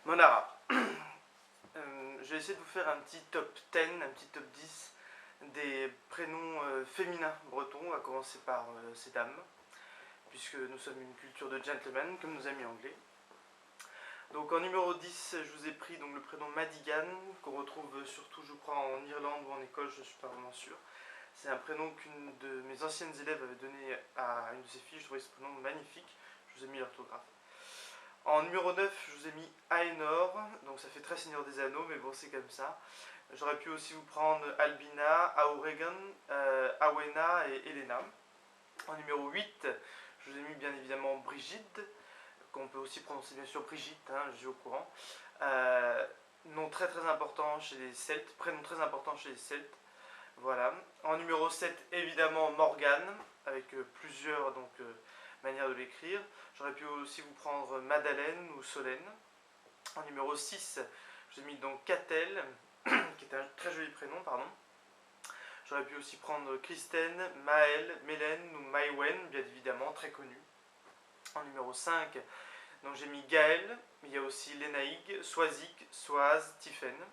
Monara. Je vais essayer de vous faire un petit top 10, un petit top 10 des prénoms féminins bretons. On va commencer par ces dames, puisque nous sommes une culture de gentlemen, comme nos amis anglais. Donc en numéro 10, je vous ai pris donc, le prénom Madigan, qu'on retrouve surtout, je crois, en Irlande ou en Écosse, je ne suis pas vraiment sûr. C'est un prénom qu'une de mes anciennes élèves avait donné à une de ses filles. Je trouvais ce prénom magnifique. Je vous ai mis l'orthographe. En numéro 9, je vous ai mis Aenor, donc ça fait très Seigneur des Anneaux, mais bon, c'est comme ça. J'aurais pu aussi vous prendre Albina, Aoregan, Awena et Elena. En numéro 8, je vous ai mis bien évidemment Brigitte, qu'on peut aussi prononcer bien sûr Brigitte, je suis au courant. Nom très important chez les Celtes, prénom très important chez les Celtes. Voilà. En numéro 7, évidemment Morgane, avec plusieurs manières de l'écrire. J'aurais pu aussi vous prendre Madeleine ou Solène. En numéro 6, j'ai mis donc Catel, qui est un très joli prénom, pardon. J'aurais pu aussi prendre Christine, Maëlle, Mélène ou Maïwen, bien évidemment, très connu. En numéro 5, donc j'ai mis Gaël, mais il y a aussi Lénaïg, Soazic, Soaz, Tiphaine.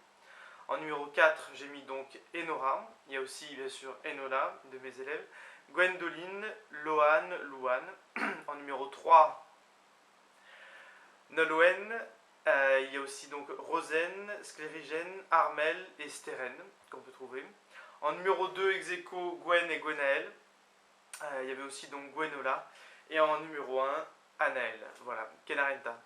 En numéro 4, j'ai mis donc Enora. Il y a aussi bien sûr Enola, de mes élèves. Gwendoline, Loane, Louane. En numéro 3, Nolwenn. Il y a aussi donc Rosen, Sclérigène, Armel et Steren qu'on peut trouver. En numéro 2, ex aequo, Gwen et Gwenaël. Il y avait aussi donc Gwenola. Et en numéro 1, Anaël. Voilà, Kenarenta.